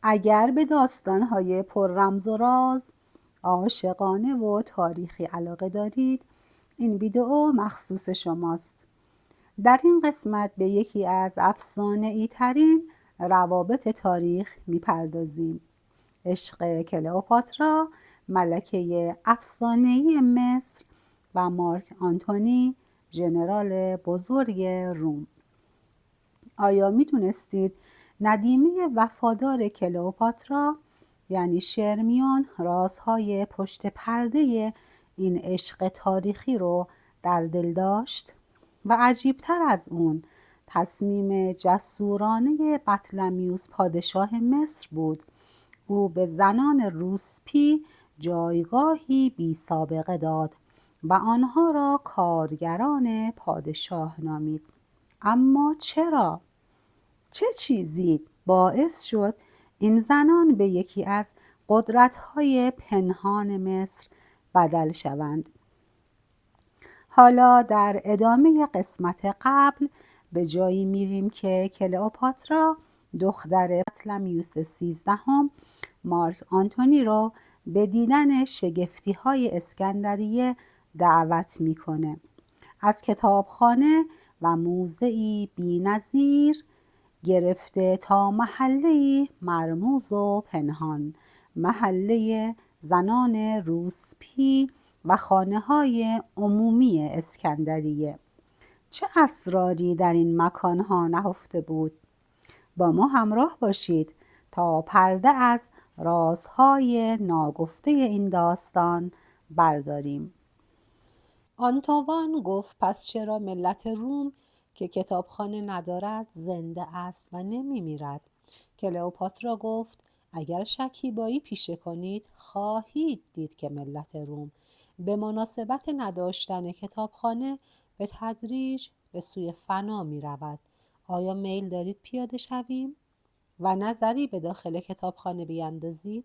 اگر به داستان‌های پر رمز و راز، عاشقانه و تاریخی علاقه دارید، این ویدئو مخصوص شماست. در این قسمت به یکی از افسانه‌ای ترین روابط تاریخ می‌پردازیم. عشق کلئوپاترا، ملکه افسانه‌ای مصر، و مارک آنتونی، ژنرال بزرگ روم. آیا می‌دونستید ندیمه وفادار کلئوپاترا یعنی شرمیون رازهای پشت پرده این عشق تاریخی رو در دل داشت؟ و عجیبتر از اون، تصمیم جسورانه بطلمیوس پادشاه مصر بود. او به زنان روسپی جایگاهی بی سابقه داد و آنها را کارگران پادشاه نامید. اما چرا؟ چه چیزی باعث شد این زنان به یکی از قدرت‌های پنهان مصر بدل شوند؟ حالا در ادامه قسمت قبل به جایی میریم که کلئوپاترا دختر بطلمیوس 13 مارک آنتونی رو به دیدن شگفتی‌های اسکندریه دعوت میکنه. از کتابخانه و موزه‌ای بی‌نظیر گرفته تا محله‌ای مرموز و پنهان، محله زنان روسپی و خانه‌های عمومی اسکندریه. چه اسراری در این مکانها نهفته بود؟ با ما همراه باشید تا پرده از رازهای ناگفته این داستان برداریم. آنتوان گفت پس چرا ملت روم که کتابخانه ندارد زنده است و نمی میرد؟ کلئوپاترا گفت اگر شکیبایی پیشه کنید خواهید دید که ملت روم به مناسبت نداشتن کتابخانه به تدریج به سوی فنا می رود. آیا میل دارید پیاده شویم و نظری به داخل کتابخانه بیندازید؟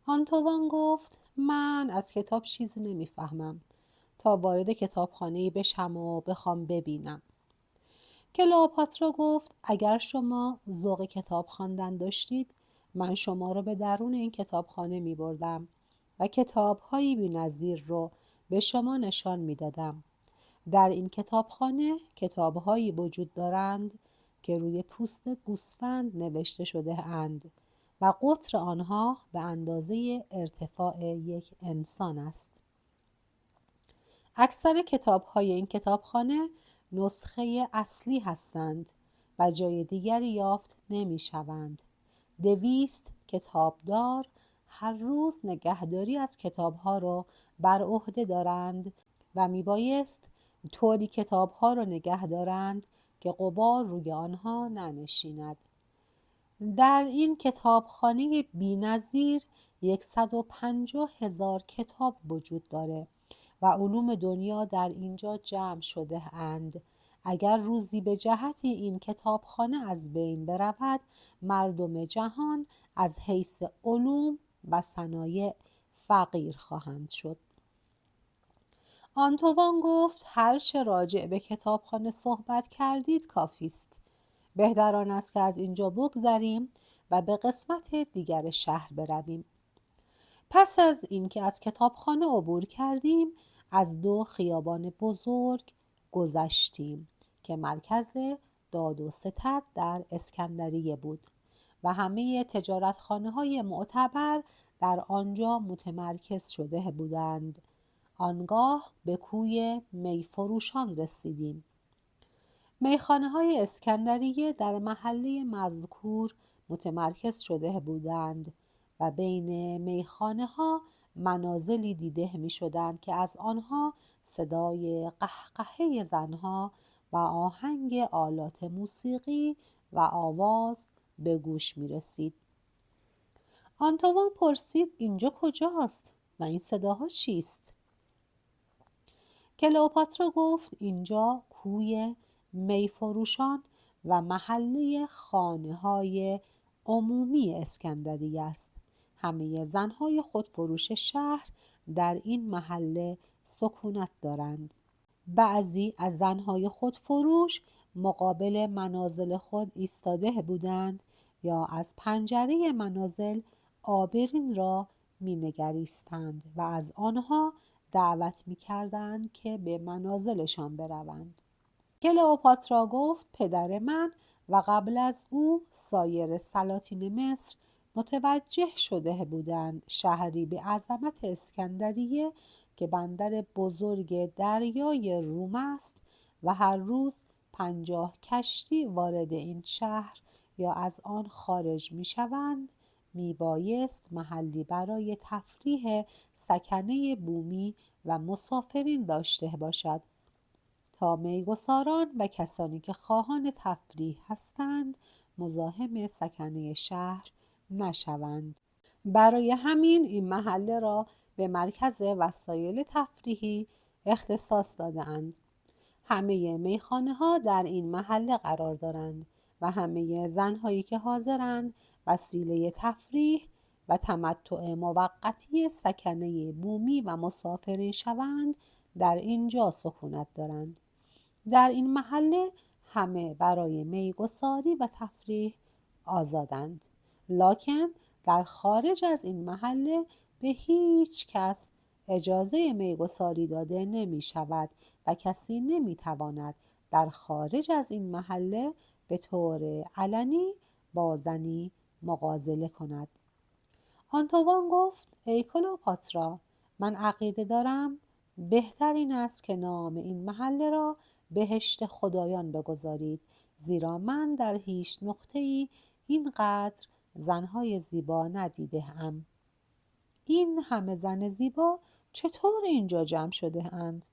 آنتوان گفت من از کتاب چیزی نمیفهمم تا وارد کتابخانه‌ای بشم و بخوام ببینم. کلئوپاترا گفت اگر شما ذوق کتاب خواندن داشتید من شما را به درون این کتابخانه می بردم و کتاب‌هایی بی‌نظیر رو به شما نشان می دادم. در این کتابخانه کتاب‌هایی وجود دارند که روی پوست گوسفند نوشته شده اند و قطر آنها به اندازه ارتفاع یک انسان است. اکثر کتاب‌های این کتابخانه نسخه اصلی هستند و جای دیگری یافت نمی‌شوند. 200 کتابدار هر روز نگهداری از کتاب‌ها را بر عهده دارند و میبایست طوری کتاب‌ها را نگه دارند که غبار روی آنها ننشیند. در این کتابخانه بی‌نظیر 150,000 کتاب وجود داره و علوم دنیا در اینجا جمع شده اند. اگر روزی به جهتی این کتابخانه از بین برود، مردم جهان از حیث علوم و صنایع فقیر خواهند شد. آنتوان گفت هر چه راجع به کتابخانه صحبت کردید کافی است. بهتر آن است که از اینجا بگذریم و به قسمت دیگر شهر برویم. پس از اینکه از کتابخانه عبور کردیم از 2 خیابان بزرگ گذشتیم که مرکز داد و ستد در اسکندریه بود و همه تجارتخانه‌های معتبر در آنجا متمرکز شده بودند. آنگاه به کوی میفروشان رسیدیم. میخانه‌های اسکندریه در محله مذکور متمرکز شده بودند و بین میخانه‌ها منازلی دیده می‌شدند که از آنها صدای قهقهه زنها و آهنگ آلات موسیقی و آواز به گوش می‌رسید. آنتوان پرسید اینجا کجاست و این صداها چیست؟ کلئوپاترا گفت اینجا کوی میفروشان و محله خانه‌های عمومی اسکندریه است. همه زنهای خودفروش شهر در این محله سکونت دارند. بعضی از زنهای خودفروش مقابل منازل خود ایستاده بودند یا از پنجره منازل عابرین را مینگریستند و از آنها دعوت می‌کردند که به منازلشان بروند. کلئوپاترا گفت پدر من و قبل از او سایر سلاطین مصر متوجه شده بودند شهری به عظمت اسکندریه که بندر بزرگ دریای روم است و هر روز 50 کشتی وارد این شهر یا از آن خارج می شوند، می بایست محلی برای تفریح سکنه بومی و مسافرین داشته باشد تا میگساران و کسانی که خواهان تفریح هستند مزاحم سکنه شهر نشوند. برای همین این محله را به مرکز وسایل تفریحی اختصاص داده‌اند. همه میخانه ها در این محله قرار دارند و همه زنهایی که حاضرند وسیله تفریح و تمتع موقتی سکنه بومی و مسافرین شوند در اینجا سکونت دارند. در این محله همه برای میگساری و تفریح آزادند، لکن در خارج از این محله به هیچ کس اجازه میگساری داده نمی شود و کسی نمی تواند در خارج از این محله به طور علنی با زنی مغازله کند. آنتوان گفت ای کلئوپاترا، من عقیده دارم بهتر این است که نام این محله را بهشت خدایان بگذارید، زیرا من در هیچ نقطه‌ای اینقدر زنهای زیبا ندیده‌ام. این همه زن زیبا چطور اینجا جمع شده اند؟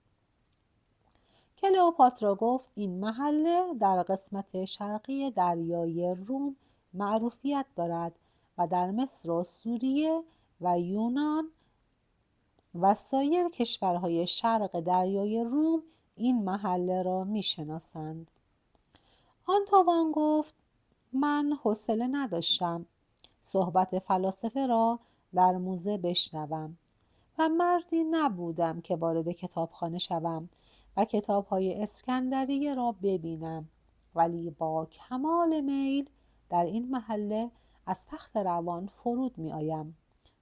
کلئوپاترا گفت این محله در قسمت شرقی دریای روم معروفیت دارد و در مصر و سوریه و یونان و سایر کشورهای شرق دریای روم این محله را میشناسند. آنتوان گفت من حوصله نداشتم صحبت فلاسفه را در موزه بشنوم و مردی نبودم که وارد کتابخانه شوم و کتاب‌های اسکندریه را ببینم، ولی با کمال میل در این محله از تخت روان فرود می آیم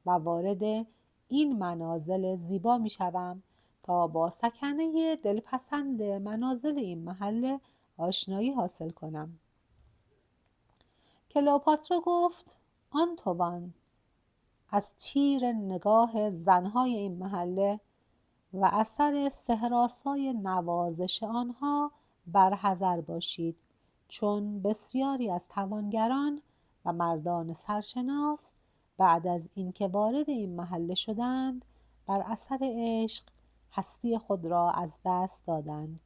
و وارد این منازل زیبا می شوم تا با سکنه دلپسند منازل این محله آشنایی حاصل کنم. کلئوپاترا گفت آنتوان، از تیر نگاه زنهای این محله و اثر سحرآسای نوازش آنها برحذر باشید، چون بسیاری از توانگران و مردان سرشناس بعد از اینکه وارد این محله شدند بر اثر عشق هستی خود را از دست دادند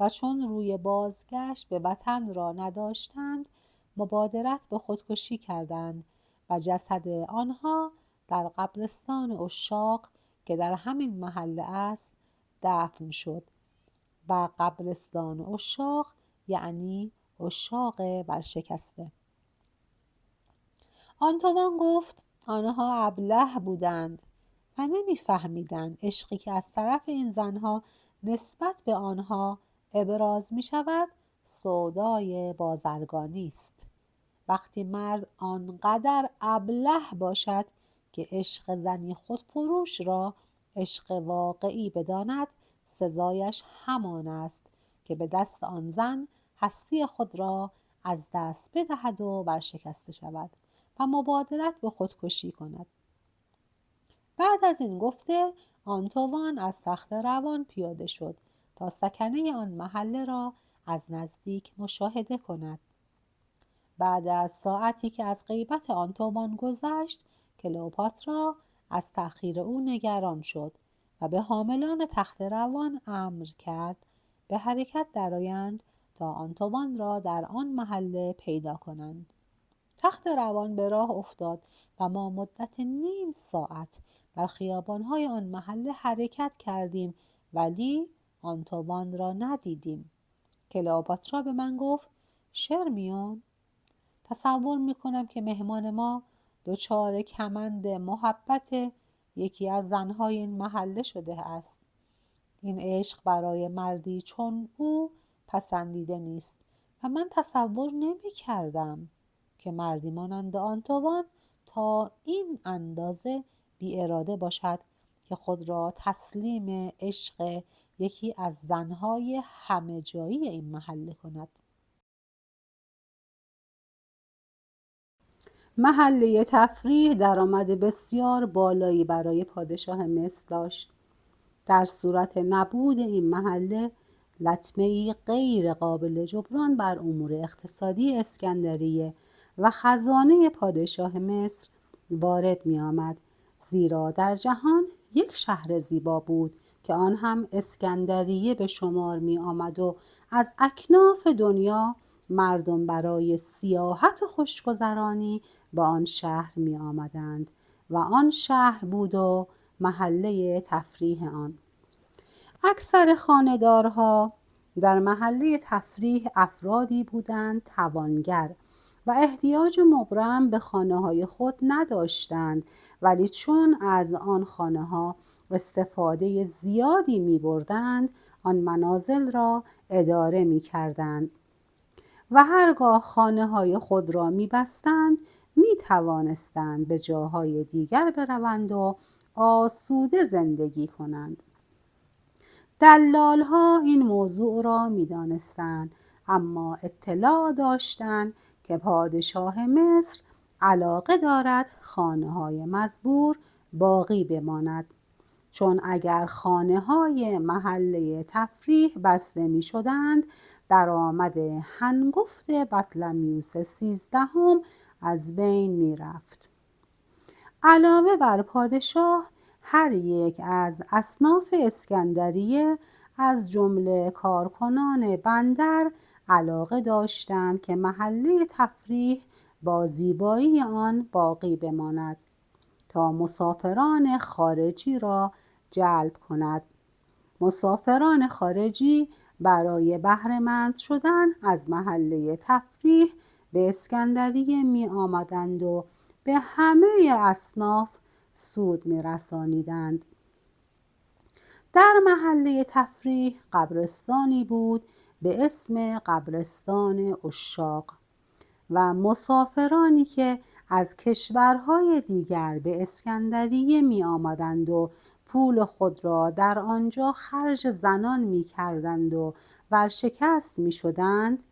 و چون روی بازگشت به وطن را نداشتند مبادرت به خودکشی کردند و جسد آنها در قبرستان عشاق که در همین محله است دفن شد و قبرستان عشاق یعنی عشاق برشکسته. آنتوان گفت آنها ابله بودند و نمیفهمیدند عشقی که از طرف این زنها نسبت به آنها ابراز می شود سودای بازرگانی است. وقتی مرد آنقدر ابله باشد که عشق زنی خودفروش را عشق واقعی بداند، سزایش همان است که به دست آن زن هستی خود را از دست بدهد و ورشکسته شود و مبادرت به خودکشی کند. بعد از این گفته آنتوان از تخت روان پیاده شد تا سکنه آن محله را از نزدیک مشاهده کند. بعد از ساعتی که از غیبت آنتوان گذشت کلئوپاترا از تأخیر او نگران شد و به حاملان تخت روان امر کرد به حرکت درآیند تا آنتوان را در آن محله پیدا کنند. تخت روان به راه افتاد و ما مدت نیم ساعت در خیابان‌های آن محله حرکت کردیم ولی آنتوان را ندیدیم. کلئوپاترا به من گفت شرمیون، تصور میکنم که مهمان ما دچار کمند محبت یکی از زنهای این محله شده است. این عشق برای مردی چون او پسندیده نیست و من تصور نمی کردم که مردی مانند آنتوان تا این اندازه بی اراده باشد که خود را تسلیم عشق یکی از زنهای همه جایی این محله کند. محله تفریح درآمد بسیار بالایی برای پادشاه مصر داشت. در صورت نبود این محله، لطمه‌ای غیر قابل جبران بر امور اقتصادی اسکندریه و خزانه پادشاه مصر وارد می آمد، زیرا در جهان یک شهر زیبا بود که آن هم اسکندریه به شمار می آمد و از اکناف دنیا مردم برای سیاحت و خوشگذرانی به آن شهر می آمدند و آن شهر بود و محله تفریح آن. اکثر خانه‌دارها در محله تفریح افرادی بودند توانگر و احتیاج مبرم به خانه‌های خود نداشتند، ولی چون از آن خانه‌ها استفاده زیادی می‌بردند، آن منازل را اداره می‌کردند و هرگاه خانه‌های خود را می‌بستند، می‌توانستند به جاهای دیگر بروند و آسوده زندگی کنند. دلال‌ها این موضوع را می‌دانستند، اما اطلاع داشتند که پادشاه مصر علاقه دارد خانه‌های مزبور باقی بماند، چون اگر خانه‌های محله تفریح بسته می‌شدند، درآمد هنگفت بطلمیوس 13 از بین می‌رفت. علاوه بر پادشاه، هر یک از اصناف اسکندریه از جمله کارکنان بندر علاقه داشتند که محله تفریح با زیبایی آن باقی بماند تا مسافران خارجی را جلب کند. مسافران خارجی برای بهره‌مند شدن از محله تفریح به اسکندریه می آمدند و به همه اصناف سود می رسانیدند. در محله تفریح قبرستانی بود به اسم قبرستان عشاق و مسافرانی که از کشورهای دیگر به اسکندریه می آمدند و پول خود را در آنجا خرج زنان می کردند و ورشکست می شدند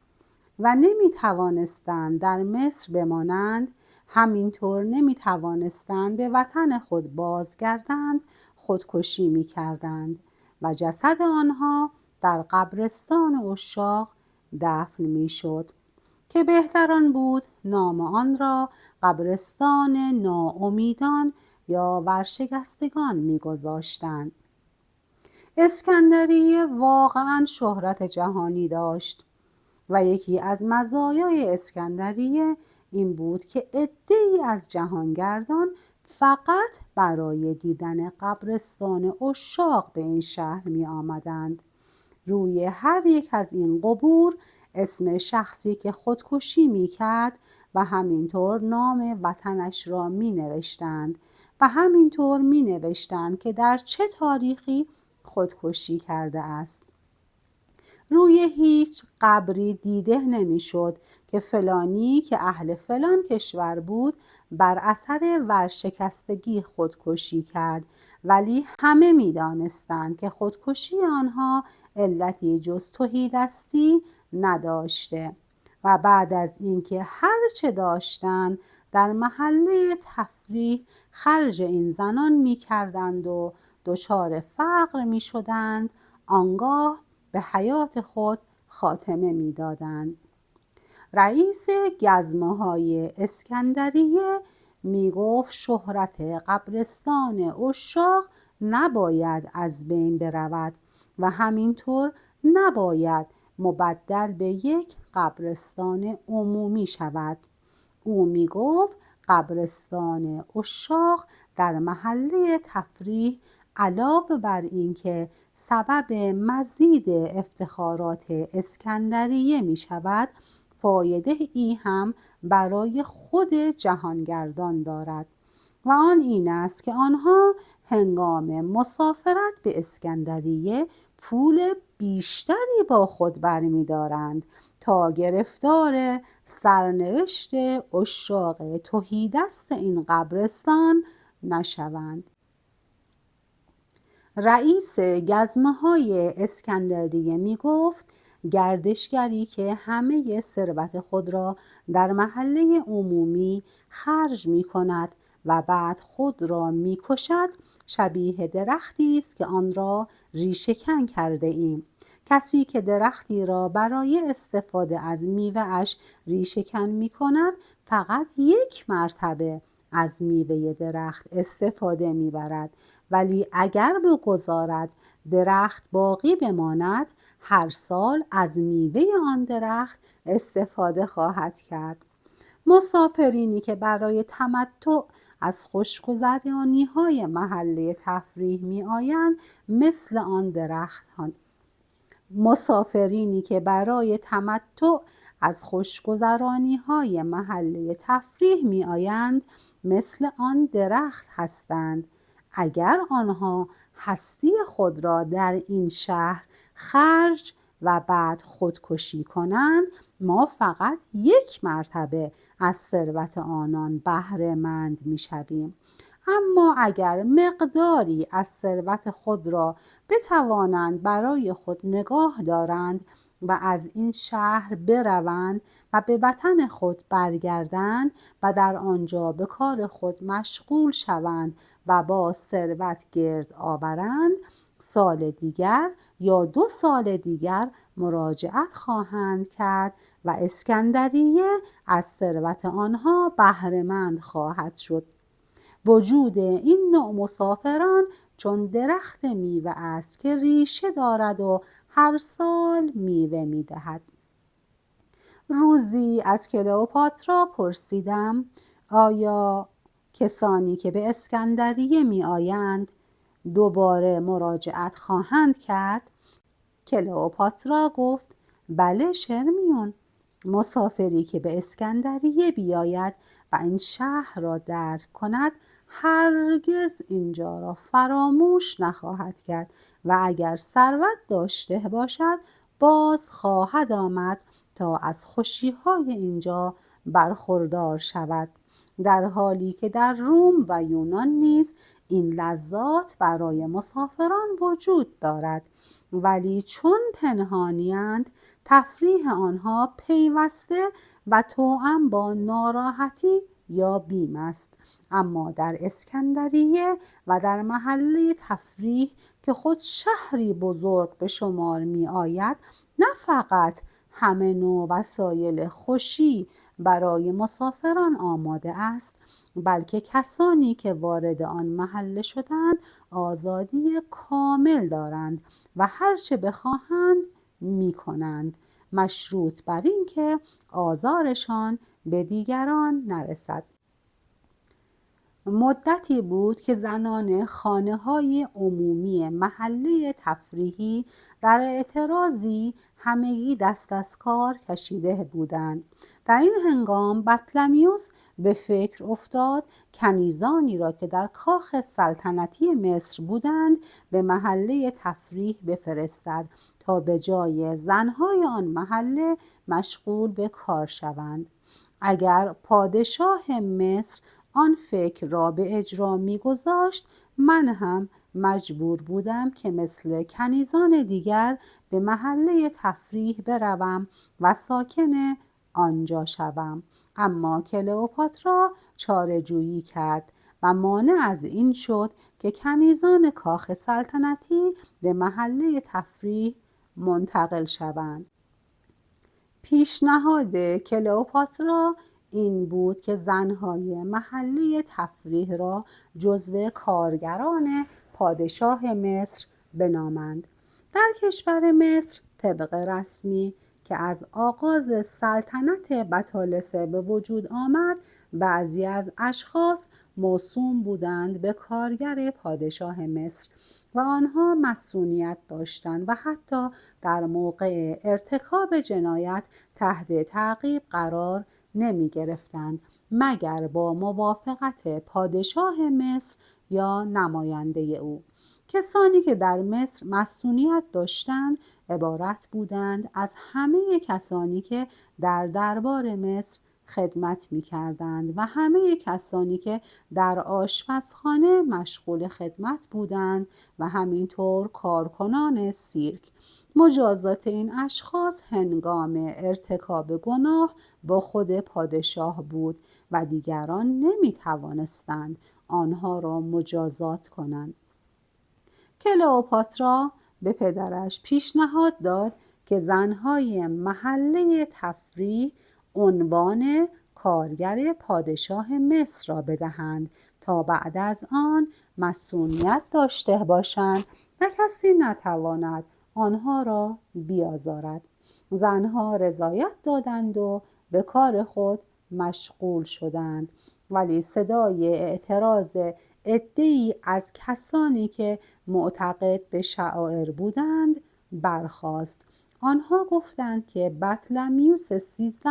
و نمی توانستند در مصر بمانند، همینطور نمی توانستند به وطن خود بازگردند، خودکشی می کردند و جسد آنها در قبرستان عشاق دفن می شد که بهتران بود نام آن را قبرستان ناامیدان یا ورشکستگان می گذاشتند. اسکندریه واقعا شهرت جهانی داشت و یکی از مزایای اسکندریه این بود که عده‌ای از جهانگردان فقط برای دیدن قبرستان عشاق به این شهر می آمدند. روی هر یک از این قبور اسم شخصی که خودکشی می کرد و همینطور نام وطنش را می نوشتند و همینطور می نوشتند که در چه تاریخی خودکشی کرده است. روی هیچ قبری دیده نمیشد که فلانی که اهل فلان کشور بود بر اثر ورشکستگی خودکشی کرد، ولی همه می‌دانستند که خودکشی آنها علتی جز تهیدستی نداشته و بعد از اینکه هر چه داشتند در محله تفریح خرج این زنان می‌کردند و دچار فقر می‌شدند، آنگاه به حیات خود خاتمه می‌دادند. رئیس گزمه‌های اسکندریه میگفت شهرت قبرستان عشاق نباید از بین برود و همینطور نباید مبدل به یک قبرستان عمومی شود. او میگفت قبرستان عشاق در محله تفریح علاوه بر اینکه سبب مزید افتخارات اسکندریه می شود، فایده ای هم برای خود جهانگردان دارد و آن این است که آنها هنگام مسافرت به اسکندریه پول بیشتری با خود برمی دارند تا گرفتار سرنوشت عشاق تهیدست این قبرستان نشوند. رئیس گزمه‌های اسکندریه می گفت گردشگری که همه ثروت خود را در محله عمومی خرج می کند و بعد خود را می کشد شبیه درختی است که آن را ریشه‌کن کرده ایم. کسی که درختی را برای استفاده از میوه‌اش ریشه‌کن می کند فقط یک مرتبه از میوه درخت استفاده می برد، ولی اگر بگذارد درخت باقی بماند هر سال از میوه آن درخت استفاده خواهد کرد. مسافرینی که برای تمتع از خوشگذرانی‌های محله تفریح می‌آیند مثل آن درختان مسافرینی که برای تمتع از خوشگذرانی‌های محله تفریح می‌آیند مثل آن درخت هستند. اگر آنها هستی خود را در این شهر خرج و بعد خودکشی کنند ما فقط یک مرتبه از ثروت آنان بهره مند می‌شویم. اما اگر مقداری از ثروت خود را بتوانند برای خود نگاه دارند و از این شهر بروند و به وطن خود برگردند و در آنجا به کار خود مشغول شوند و با ثروت گرد آورند، سال دیگر یا 2 سال دیگر مراجعت خواهند کرد و اسکندریه از ثروت آنها بهره مند خواهد شد. وجود این نوع مسافران چون درخت میوه است که ریشه دارد و هر سال میوه میدهد. روزی از کلئوپاترا پرسیدم آیا کسانی که به اسکندریه می آیند دوباره مراجعت خواهند کرد؟ کلئوپاترا گفت بله شرمیون، مسافری که به اسکندریه بیاید و این شهر را درک کند هرگز اینجا را فراموش نخواهد کرد و اگر ثروت داشته باشد باز خواهد آمد تا از خوشی‌های اینجا برخوردار شود، در حالی که در روم و یونان نیز این لذات برای مسافران وجود دارد، ولی چون پنهانی‌اند تفریح آنها پیوسته و توأم با ناراحتی یا بیم است. اما در اسکندریه و در محله تفریح که خود شهری بزرگ به شمار می آید نه فقط همه نوع وسایل خوشی برای مسافران آماده است، بلکه کسانی که وارد آن محله شدند آزادی کامل دارند و هر چه بخواهند می کنند، مشروط بر این که آزارشان به دیگران نرسد. مدتی بود که زنان خانه‌های عمومی محله تفریحی در اعتراضی همگی دست از کار کشیده بودند. در این هنگام بطلمیوس به فکر افتاد کنیزانی را که در کاخ سلطنتی مصر بودند به محله تفریح بفرستد تا به جای زنهای آن محله مشغول به کار شوند. اگر پادشاه مصر آن فکر را به اجرا می‌گذاشت من هم مجبور بودم که مثل کنیزان دیگر به محله تفریح بروم و ساکن آنجا شوم. اما کلئوپاترا چاره‌جویی کرد و مانع از این شد که کنیزان کاخ سلطنتی به محله تفریح منتقل شوند. پیشنهاد کلئوپاترا این بود که زنهای محله تفریح را جزو کارگران پادشاه مصر بنامند. در کشور مصر طبق رسمی که از آغاز سلطنت بطالسه به وجود آمد بعضی از اشخاص موسوم بودند به کارگر پادشاه مصر و آنها مسئولیت داشتند و حتی در موقع ارتکاب جنایت تحت تعقیب قرار نمی گرفتند مگر با موافقت پادشاه مصر یا نماینده او. کسانی که در مصر مسئولیت داشتند عبارت بودند از همه کسانی که در دربار مصر خدمت می کردند و همه کسانی که در آشپزخانه مشغول خدمت بودند و همینطور کارکنان سیرک. مجازات این اشخاص هنگام ارتکاب گناه با خود پادشاه بود و دیگران نمی توانستند آنها را مجازات کنند. کلئوپاترا به پدرش پیشنهاد داد که زنهای محله تفریح عنوان کارگر پادشاه مصر را بدهند تا بعد از آن مسئولیت داشته باشند و کسی نتواند آنها را بیازارد. زنها رضایت دادند و به کار خود مشغول شدند، ولی صدای اعتراض عده‌ای از کسانی که معتقد به شعائر بودند برخاست. آنها گفتند که بطلمیوس 13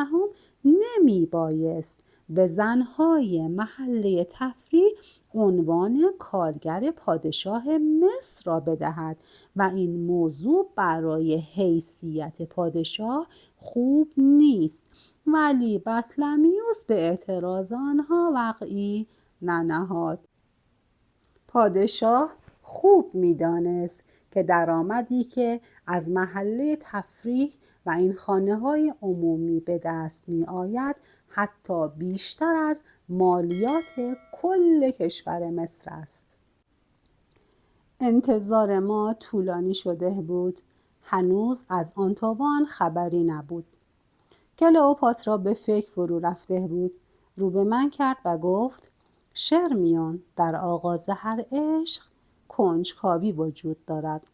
نمی بایست به زنهای محله تفریح عنوان کارگر پادشاه مصر را بدهد و این موضوع برای حیثیت پادشاه خوب نیست. ولی بطلمیوس به اعتراض آنها وقعی ننهاد. پادشاه خوب می‌دانست که درآمدی که از محله تفریح و این خانه‌های عمومی به دست می‌آید حتی بیشتر از مالیات کل کشور مصر است. انتظار ما طولانی شده بود. هنوز از آنتوان خبری نبود. کلئوپاترا به فکر فرو رفته بود. رو به من کرد و گفت: شرمیان، در آغاز هر عشق کنجکاوی وجود دارد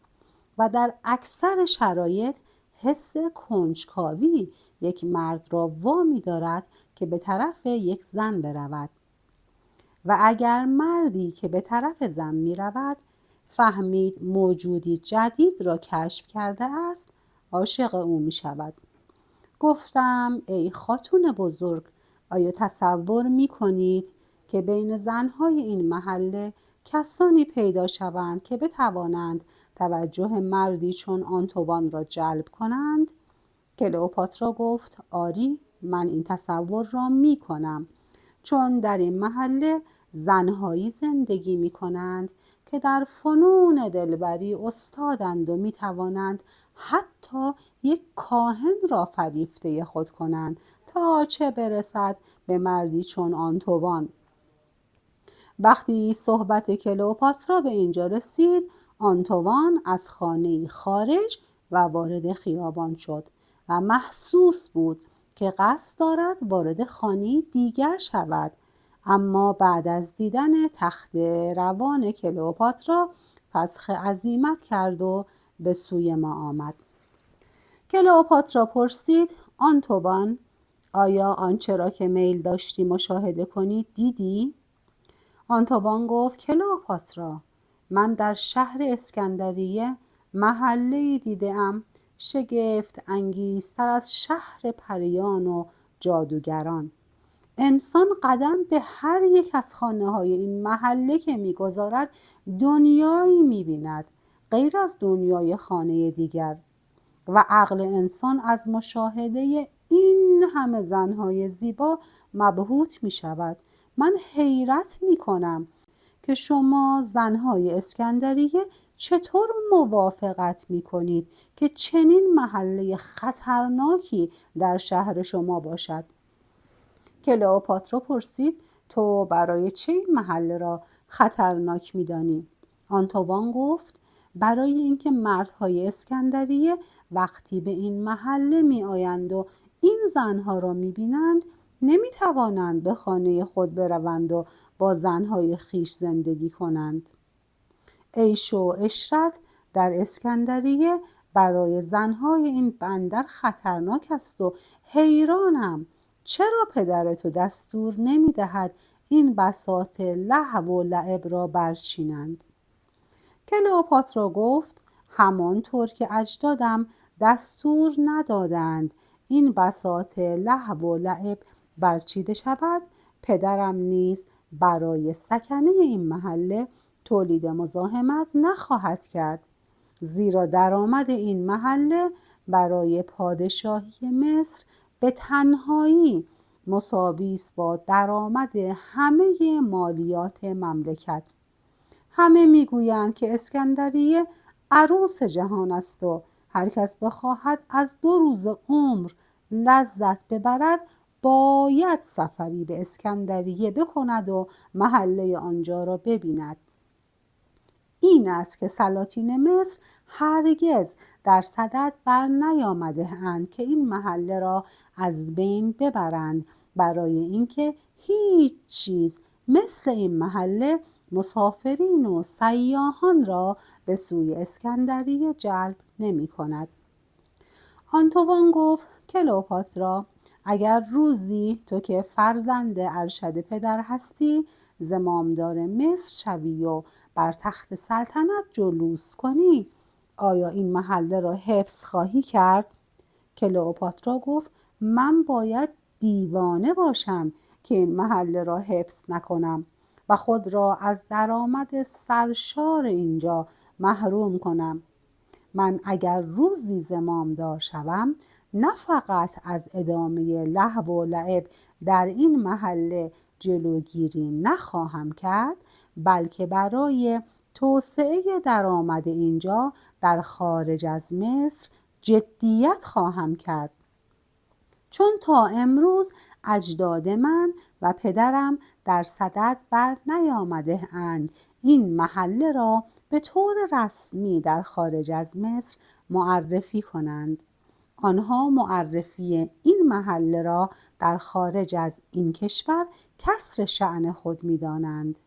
و در اکثر شرایط حس کنجکاوی یک مرد را وامی دارد که به طرف یک زن برود و اگر مردی که به طرف زن می رود فهمید موجودی جدید را کشف کرده است، عاشق او می شود. گفتم: ای خاتون بزرگ، آیا تصور می کنید که بین زنهای این محله کسانی پیدا شوند که بتوانند توجه مردی چون آنتوان را جلب کنند؟ کلئوپاترا گفت: آری، من این تصور را می کنم، چون در این محله زنهایی زندگی می کنند که در فنون دلبری استادند و می توانند حتی یک کاهن را فریفته خود کنند تا چه برسد به مردی چون آنتوان. وقتی صحبت کلئوپاترا به اینجا رسید، آنتوان از خانه خارج و وارد خیابان شد و محسوس بود که قصد دارد وارد خانه دیگر شود، اما بعد از دیدن تخت روان کلئوپاترا فسخ عزیمت کرد و به سوی ما آمد. کلئوپاترا پرسید: آنتوان، آیا آنچه را که میل داشتی مشاهده کنی دیدی؟ آنتوان گفت: کلئوپاترا، من در شهر اسکندریه محله‌ای دیده‌ام شگفت انگیزتر از شهر پریان و جادوگران. انسان قدم به هر یک از خانه‌های این محله که می‌گذارد دنیایی می‌بیند غیر از دنیای خانه دیگر و عقل انسان از مشاهده این همه زنهای زیبا مبهوت می‌شود. من حیرت می‌کنم که شما زنهای اسکندریه چطور موافقت می‌کنید که چنین محله خطرناکی در شهر شما باشد؟ کلئوپاترا پرسید: تو برای چه این محله را خطرناک می‌دانی؟ آنتوان گفت: برای اینکه مردهای اسکندریه وقتی به این محله می‌آیند و این زنها را می‌بینند نمی‌توانند به خانه خود بروند و با زنهای خیش زندگی کنند. عیش و عشرت در اسکندریه برای زنهای این بندر خطرناک است و حیرانم چرا پدر تو دستور نمی‌دهد این بساط لهو و لعب را برچینند؟ کلئوپاترا گفت: همانطور که اجدادم دستور ندادند این بساط لهو و لعب برچیده شود، پدرم نیز برای سکنه این محله تولید مزاحمت نخواهد کرد. زیرا درآمد این محله برای پادشاهی مصر به تنهایی مساوی است با درآمد همه مالیات مملکت. همه میگویند که اسکندریه عروس جهان است و هر کس بخواهد از 2 روز عمر لذت ببرد باید سفری به اسکندریه بکند و محله آنجا را ببیند. این است که سلاطین مصر هرگز در صدد بر نیامده اند که این محله را از بین ببرند، برای اینکه هیچ چیز مثل این محله مسافرین و سیاحان را به سوی اسکندریه جلب نمی کند. آنتوان گفت کلئوپاترا، اگر روزی تو که فرزند ارشد پدر هستی زمامدار مصر شوی و بر تخت سلطنت جلوس کنی، آیا این محله را حفظ خواهی کرد؟ کلئوپاترا گفت من باید دیوانه باشم که این محله را حفظ نکنم و خود را از درآمد سرشار اینجا محروم کنم. من اگر روزی زمامدار شوم نه فقط از ادامه لهو و لعب در این محله جلوگیری نخواهم کرد، بلکه برای توسعه درآمد اینجا در خارج از مصر جدیت خواهم کرد. چون تا امروز اجداد من و پدرم در صدد بر نیامده اند این محله را به طور رسمی در خارج از مصر معرفی کنند. آنها معرفی این محله را در خارج از این کشور کسر شأن خود می دانند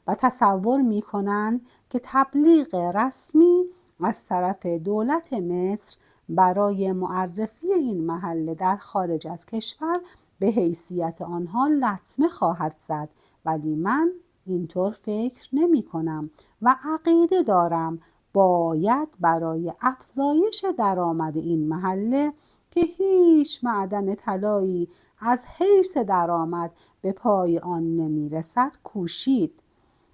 و تصور می کنند که تبلیغ رسمی از طرف دولت مصر برای معرفی این محله در خارج از کشور به حیثیت آنها لطمه خواهد زد، ولی من اینطور فکر نمی کنم و عقیده دارم باید برای افزایش درآمد این محله که هیچ معدن طلایی از حیث درآمد به پای آن نمی رسد کوشید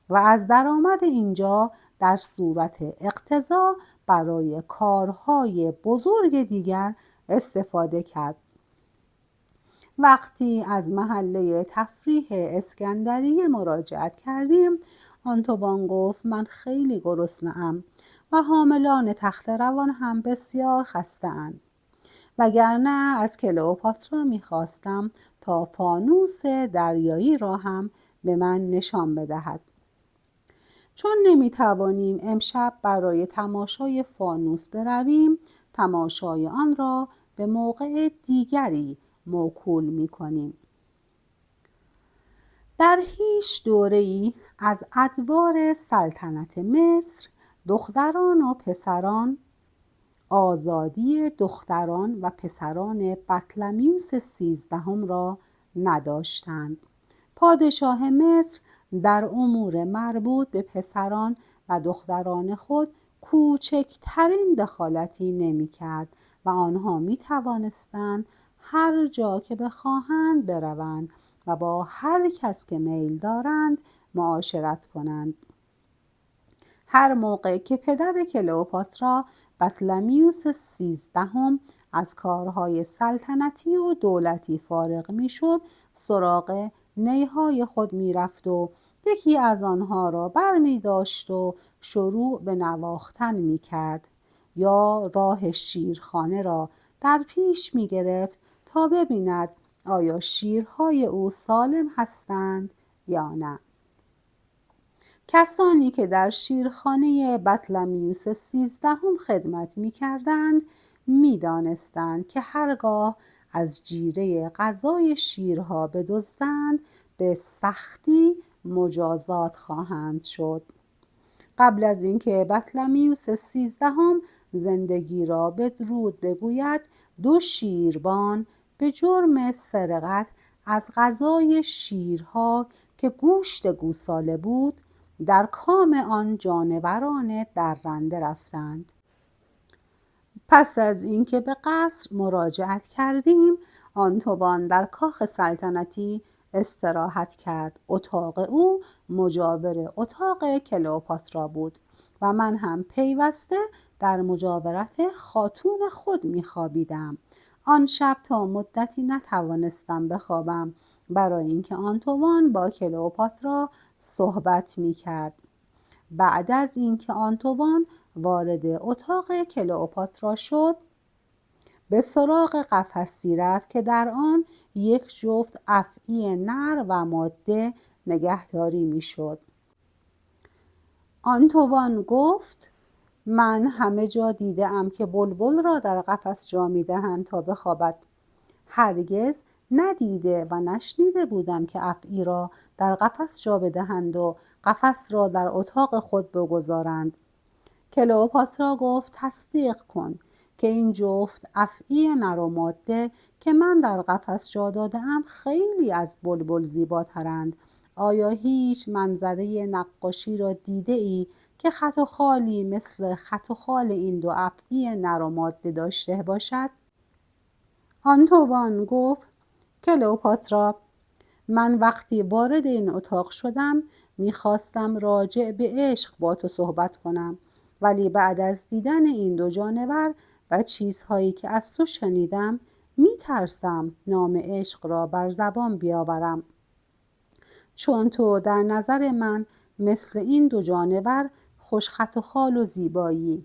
و از درآمد اینجا در صورت اقتضا برای کارهای بزرگ دیگر استفاده کرد. وقتی از محله تفریح اسکندریه مراجعت کردیم، آنتوان گفت من خیلی گرسنه‌ام و حاملان تخت روان هم بسیار خسته‌اند، وگرنه از کلئوپاترا می‌خواستم تا فانوس دریایی را هم به من نشان بدهد. چون نمی‌توانیم امشب برای تماشای فانوس برویم، تماشای آن را به موقع دیگری موکول می‌کنیم. در هیچ دوره‌ای از ادوار سلطنت مصر دختران و پسران آزادی دختران و پسران بطلمیوس 13 را نداشتند. پادشاه مصر در امور مربوط به پسران و دختران خود کوچکترین دخالتی نمی کرد و آنها می توانستند هر جا که بخواهند بروند و با هر کس که میل دارند معاشرت کنند. هر موقع که پدر کلئوپاترا بطلمیوس 13 از کارهای سلطنتی و دولتی فارغ می شد، سراغ نیهای خود می رفت و یکی از آنها را بر می داشت و شروع به نواختن می کرد یا راه شیرخانه را در پیش می گرفت تا ببیند آیا شیرهای او سالم هستند یا نه. کسانی که در شیرخانه بطلمیوس 13 خدمت می کردند می دانستند که هرگاه از جیره غذای شیرها بدزدند به سختی مجازات خواهند شد. قبل از اینکه بطلمیوس 13 زندگی را بدرود بگوید، 2 شیربان به جرم سرقت از غذای شیرها که گوشت گوساله بود در کام آن جانوران درنده رفتند. پس از اینکه به قصر مراجعت کردیم، آنتوان در کاخ سلطنتی استراحت کرد. اتاق او مجاور اتاق کلئوپاترا بود و من هم پیوسته در مجاورت خاتون خود می‌خوابیدم. آن شب تا مدتی نتوانستم بخوابم، برای اینکه آنتوان با کلئوپاترا صحبت می‌کرد. بعد از اینکه آنتوان وارد اتاق کلئوپاترا شد، به سراغ قفسی رفت که در آن یک جفت افعی نر و ماده نگهداری می‌شد. آنتوان گفت: من همه جا دیده‌ام که بلبل را در قفس جا می‌دهند تا بخوابد. هرگز ندیده و نشنیده بودم که افعی را در قفس جا بدهند و قفس را در اتاق خود بگذارند. کلئوپاترا گفت: تصدیق کن که این جفت افعی نر و ماده که من در قفس جا داده‌ام خیلی از بلبل زیباترند. آیا هیچ منظره نقاشی را دیده ای که خط و خالی مثل خط و خال این دو افعی نر و ماده داشته باشد؟ آنتوان گفت: کلئوپاترا، من وقتی وارد این اتاق شدم میخواستم راجع به عشق با تو صحبت کنم، ولی بعد از دیدن این دو جانور و چیزهایی که از تو شنیدم میترسم نام عشق را بر زبان بیاورم، چون تو در نظر من مثل این دو جانور خوشخط و خال و زیبایی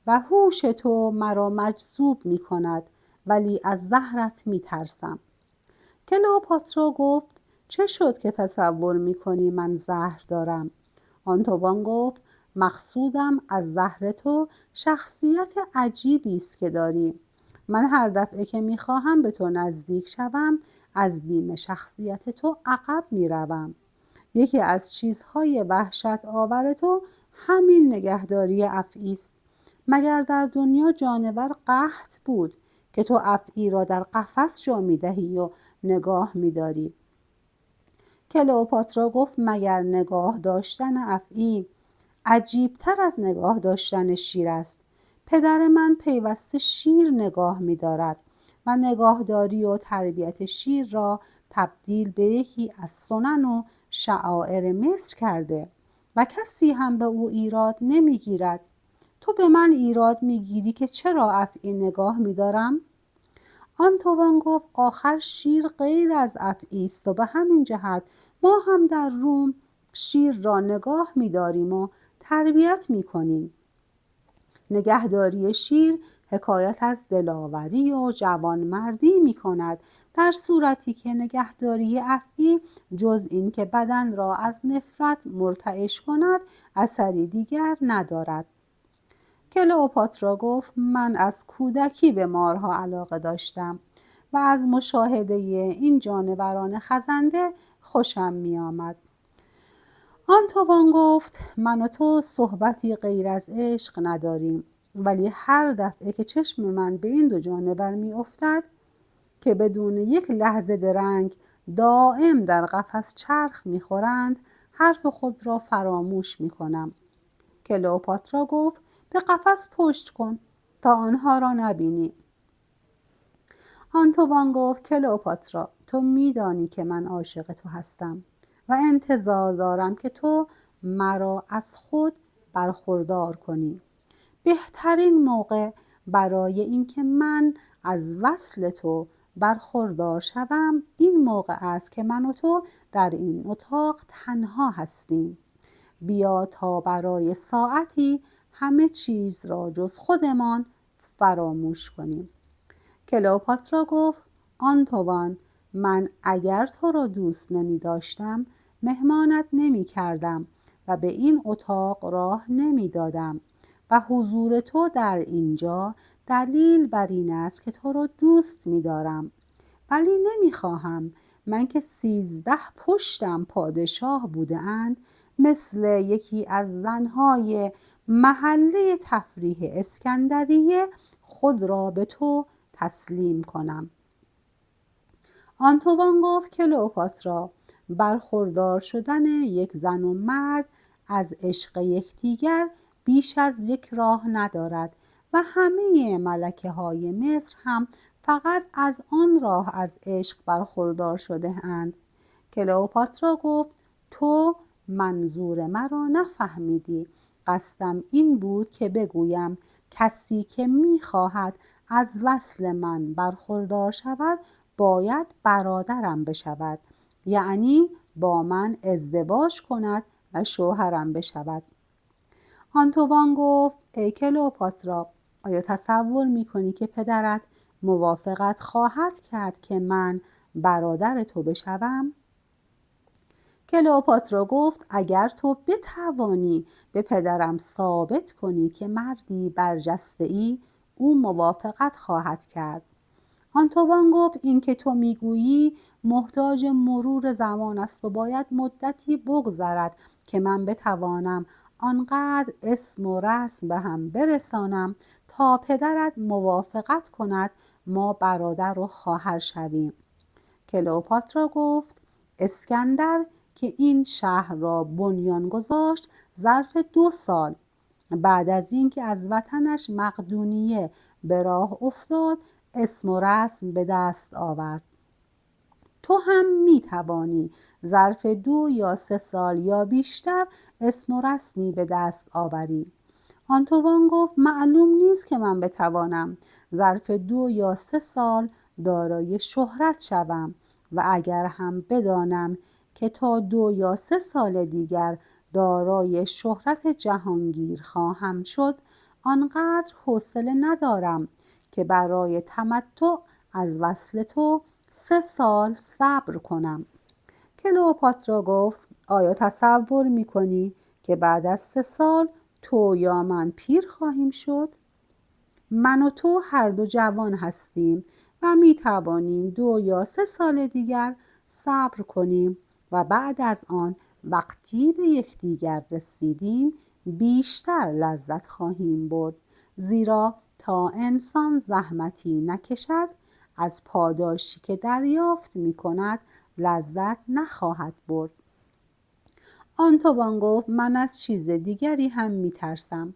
و هوش تو مرا مجذوب می کند، ولی از زهرت می ترسم. کلئوپاترا گفت: چه شد که تصور می کنی من زهر دارم؟ آنتوان گفت: مقصودم از زهر تو شخصیت عجیبی است که داری. من هر دفعه که می خواهم به تو نزدیک شوم از بیم شخصیت تو عقب می روم. یکی از چیزهای وحشت آور تو همین نگهداری افعی است. مگر در دنیا جانور قحط بود که تو افعی را در قفس جا می دهی و نگاه می داری؟ کلئوپاترا گفت: مگر نگاه داشتن افعی عجیبتر از نگاه داشتن شیر است؟ پدر من پیوسته شیر نگاه می دارد و نگاهداری و تربیت شیر را تبدیل به یکی از سنن و شعائر مصر کرده و کسی هم به او ایراد نمی گیرد. تو به من ایراد می گیری که چرا افعی نگاه می دارم؟ آنتوان گفت: آخر شیر غیر از افعی است و به همین جهت ما هم در روم شیر را نگاه می داریم و تربیت می کنیم. نگهداری شیر حکایت از دلاوری و جوانمردی می کند، در صورتی که نگهداری افعی جز این که بدن را از نفرت مرتعش کند اثری دیگر ندارد. کلئوپاترا گفت: من از کودکی به مارها علاقه داشتم و از مشاهده این جانوران خزنده خوشم می آمد. آنتوان گفت: من و تو صحبتی غیر از عشق نداریم، ولی هر دفعه که چشم من به این دو جانور می افتد که بدون یک لحظه درنگ دائم در قفس چرخ می خورند، حرف خود را فراموش می کنم. کلئوپاترا گفت: به قفس پشت کن تا آنها را نبینی. آنتوان گفت: کلئوپاترا، تو میدانی که من عاشق تو هستم و انتظار دارم که تو مرا از خود برخوردار کنی. بهترین موقع برای اینکه من از وصل تو برخوردار شوم این موقع است که من و تو در این اتاق تنها هستیم. بیا تا برای ساعتی همه چیز را جز خودمان فراموش کنیم. کلئوپاترا گفت: آنتوان، من اگر تو را دوست نمی داشتم مهمانت نمی کردم و به این اتاق راه نمی دادم و حضور تو در اینجا دلیل بر این است که تو را دوست می دارم، ولی نمی خواهم من که 13 پشتم پادشاه بوده اند مثل یکی از زنهای محله تفریح اسکندریه خود را به تو تسلیم کنم. آنتوان گفت: کلئوپاترا، برخوردار شدن یک زن و مرد از عشق یکدیگر بیش از یک راه ندارد و همه ملکه های مصر هم فقط از آن راه از عشق برخوردار شده اند. کلئوپاترا گفت: تو منظور مرا نفهمیدی قصدم این بود که بگویم کسی که می‌خواهد از وصل من برخوردار شود باید برادرم بشود، یعنی با من ازدواج کند و شوهرم بشود. آنتوان گفت ای کلئوپاترا، آیا تصور می‌کنی که پدرت موافقت خواهد کرد که من برادر تو بشوم؟ کلئوپاترا گفت اگر تو بتوانی به پدرم ثابت کنی که مردی برجسته ای، او موافقت خواهد کرد. آنتوان گفت این که تو میگویی محتاج مرور زمان است و باید مدتی بگذرد که من بتوانم آنقدر اسم و رسم به هم برسانم تا پدرت موافقت کند ما برادر و خواهر شویم. کلئوپاترا گفت اسکندر که این شهر را بنیان گذاشت ظرف 2 سال بعد از اینکه از وطنش مقدونیه به راه افتاد اسم و رسم به دست آورد. تو هم می توانی ظرف 2 یا 3 سال یا بیشتر اسم و رسمی به دست آوری. آنتوان گفت معلوم نیست که من بتوانم ظرف 2 یا 3 سال دارای شهرت شوم و اگر هم بدانم که تا 2 یا 3 سال دیگر دارای شهرت جهانگیر خواهم شد، آنقدر حوصله ندارم که برای تمتع از وصل تو 3 سال صبر کنم. کلئوپاترا گفت آیا تصور می‌کنی که بعد از 3 سال تو یا من پیر خواهیم شد؟ من و تو هر دو جوان هستیم و می توانیم 2 یا 3 سال دیگر صبر کنیم و بعد از آن وقتی به یکدیگر رسیدیم بیشتر لذت خواهیم برد، زیرا تا انسان زحمتی نکشد از پاداشی که دریافت می کند لذت نخواهد برد. آنتوان گفت من از چیز دیگری هم می ترسم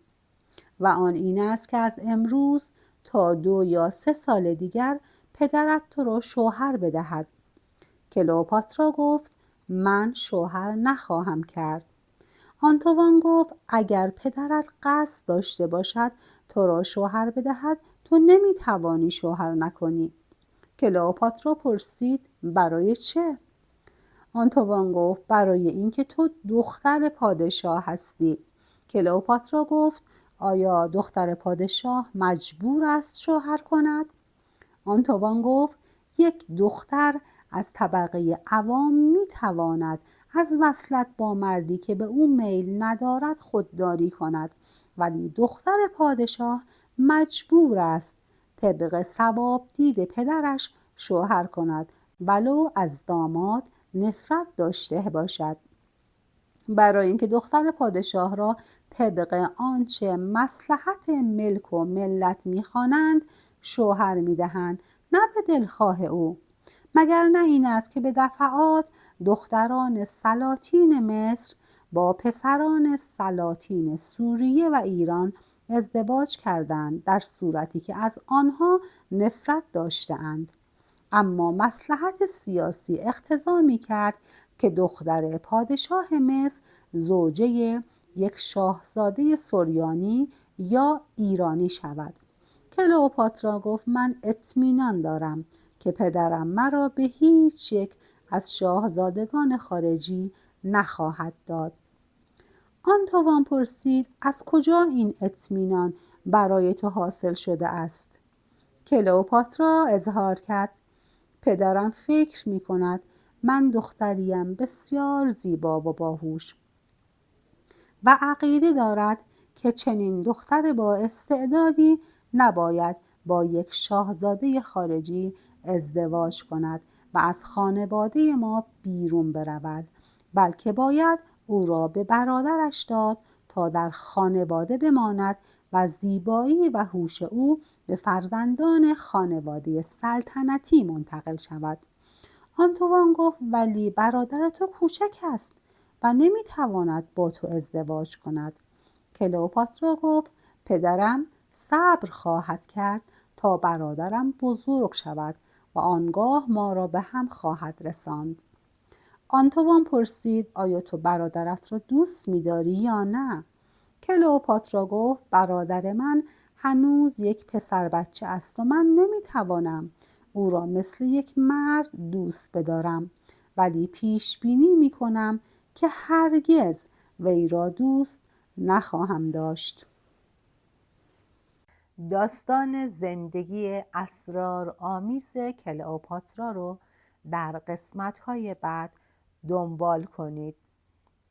و آن این است که از امروز تا 2 یا 3 سال دیگر پدرت تو را شوهر بدهد. کلئوپاترا گفت من شوهر نخواهم کرد. آنتوان گفت اگر پدرت قصد داشته باشد تو را شوهر بدهد تو نمی توانی شوهر نکنی. کلئوپاترا پرسید برای چه؟ آنتوان گفت برای اینکه تو دختر پادشاه هستی. کلئوپاترا گفت آیا دختر پادشاه مجبور است شوهر کند؟ آنتوان گفت یک دختر از طبقه عوام می تواند از وصلت با مردی که به او میل ندارد خودداری کند، ولی دختر پادشاه مجبور است طبق ثواب دید پدرش شوهر کند ولو از داماد نفرت داشته باشد. برای اینکه دختر پادشاه را طبق آنچه مصلحت ملک و ملت می‌خوانند شوهر می‌دهند، نه به دلخواه او. مگر نه این است که به دفعات دختران سلاطین مصر با پسران سلاطین سوریه و ایران ازدواج کردند در صورتی که از آنها نفرت داشتند. اما مصلحت سیاسی اقتضا می‌کرد که دختر پادشاه مصر زوجه یک شاهزاده سوریانی یا ایرانی شود. کلئوپاترا گفت من اطمینان دارم که پدرم مرا به هیچ یک از شاهزادگان خارجی نخواهد داد. آنتوان پرسید از کجا این اطمینان برای تو حاصل شده است؟ کلئوپاترا اظهار کرد پدرم فکر می کند من دختریم بسیار زیبا و باهوش و عقیده دارد که چنین دختر با استعدادی نباید با یک شاهزاده خارجی ازدواج کند و از خانواده ما بیرون برود، بلکه باید او را به برادرش داد تا در خانواده بماند و زیبایی و هوش او به فرزندان خانواده سلطنتی منتقل شود. آنتوان گفت ولی برادر تو کوچک است و نمیتواند با تو ازدواج کند. کلئوپاترا گفت پدرم صبر خواهد کرد تا برادرم بزرگ شود و آنگاه ما را به هم خواهد رساند. آنتوان پرسید آیا تو برادرت را دوست می‌داری یا نه؟ کلئوپاترا گفت برادر من هنوز یک پسر بچه است و من نمیتوانم او را مثل یک مرد دوست بدارم، ولی پیش بینی میکنم که هرگز وی را دوست نخواهم داشت. داستان زندگی اسرارآمیز کلئوپاترا رو در قسمت‌های بعد دنبال کنید.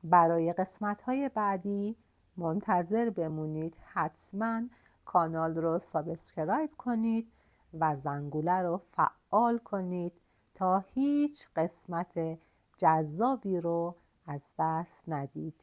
برای قسمت‌های بعدی منتظر بمونید. حتما کانال رو سابسکرایب کنید و زنگوله رو فعال کنید تا هیچ قسمت جذابی رو از دست ندید.